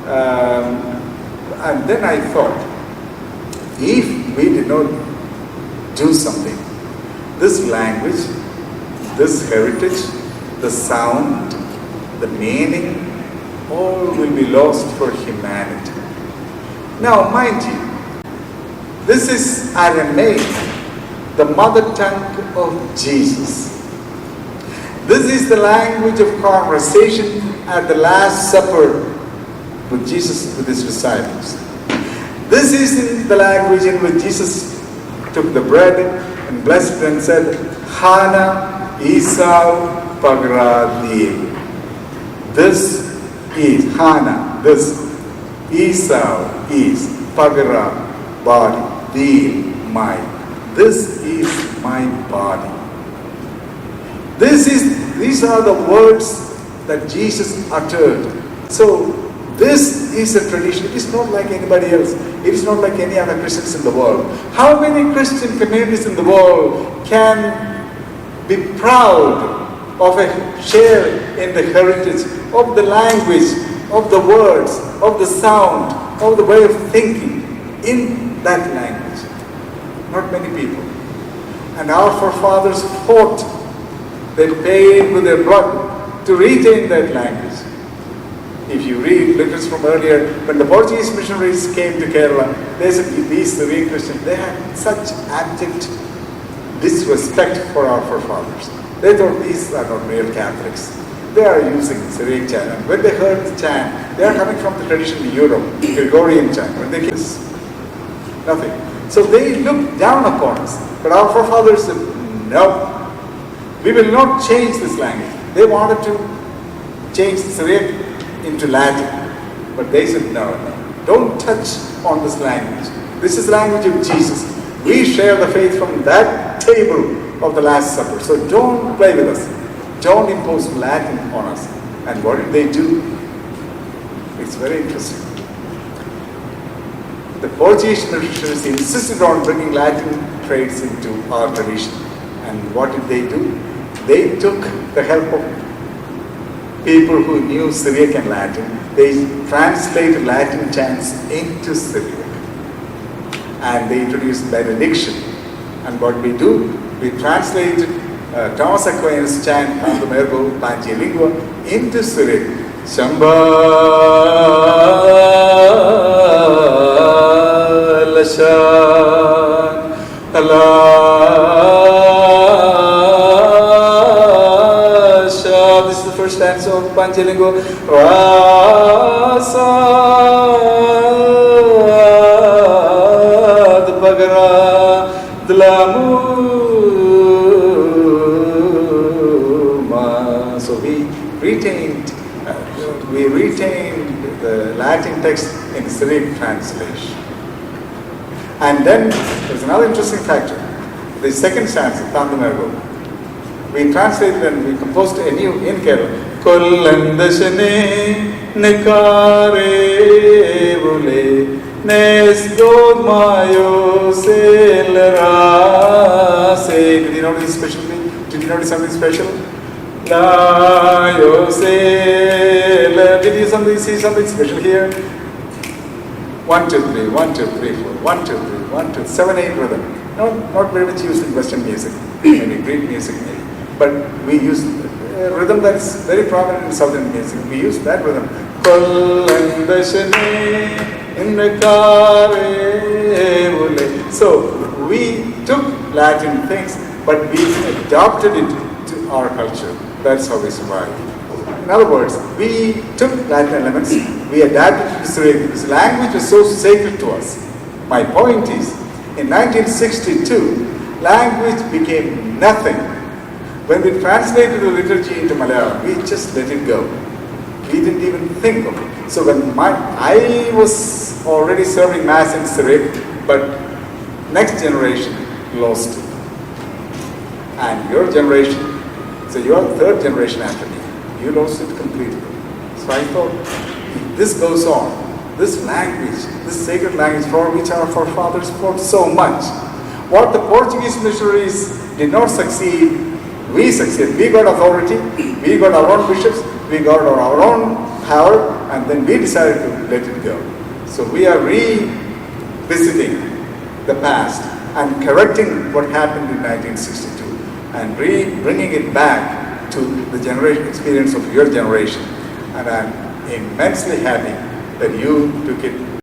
And then I thought, if we did not do something, this language, this heritage, the sound, the meaning, all will be lost for humanity. Now, mind you, this is Aramaic, the mother tongue of Jesus. This is the language of conversation at the Last Supper with Jesus, with his disciples. This is the language in which Jesus took the bread and blessed it and said, Hana Esau Pagradi. This is Hana, this Esau is Pagra, body, Dil, my. This is my body. These are the words that Jesus uttered. So this is a tradition. It is not like anybody else. It is not like any other Christians in the world. How many Christian communities in the world can be proud of a share in the heritage of the language, of the words, of the sound, of the way of thinking in that language? Not many people. And our forefathers fought. They paid with their blood to retain that language. If you read letters from earlier, when the Portuguese missionaries came to Kerala, they said these Syrian Christians, they had such abject disrespect for our forefathers. They thought these are not real Catholics. They are using Syriac chant. And when they heard the chant, they are coming from the tradition in Europe, Gregorian chant. When they came, nothing. So they looked down upon us. But our forefathers said, no, we will not change this language. They wanted to change Syriac into Latin. But they said, no, don't touch on this language. This is the language of Jesus. We share the faith from that table of the Last Supper. So don't play with us. Don't impose Latin on us. And what did they do? It's very interesting. The Portuguese missionaries insisted on bringing Latin traits into our tradition. And what did they do? They took the help of people who knew Syriac and Latin. They translated Latin chants into Syriac. And they introduced benediction. And what we do, we translated Thomas Aquinas' chant, Cantum Ergo Pange Lingua, into Syriac. Shamba Lashan Alasha. This is the first stanza of Pange Lingua. Rasa Bagara Dlamu. So we retained the Latin text in Syriac translation. And then there's another interesting factor. The second stanza, Cantum Ergo, we translated and we composed a new in Kerala. Kollandashane nekare vule nesdod mayo selra se. Did you notice special thing? Did you notice something special? La yo se. Did you see something special here? 1, 2, 3, 1, 2, 3, 4, 1, 2, 3, 1, 2, 7, 8 rhythm. Not very much used in Western music, maybe Greek music maybe. But we use a rhythm that's very prominent in Southern music. We use that rhythm. So we took Latin things, but we adopted it to our culture. That's how we survived. In other words, we took Latin elements, we adapted it to Syriac. This language was so sacred to us. My point is, in 1962, language became nothing. When we translated the liturgy into Malayalam, we just let it go. We didn't even think of it. So when I was already serving Mass in Syriac, but next generation lost it. And your generation, so you're the third generation after me, you lost it completely. So I thought, if this goes on, this language, this sacred language for which our forefathers fought so much, what the Portuguese missionaries did not succeed, we succeeded. We got authority, we got our own bishops, we got our own power, and then we decided to let it go. So we are revisiting the past and correcting what happened in 1962 and bringing it back to the generation experience of your generation. And I'm immensely happy that you took it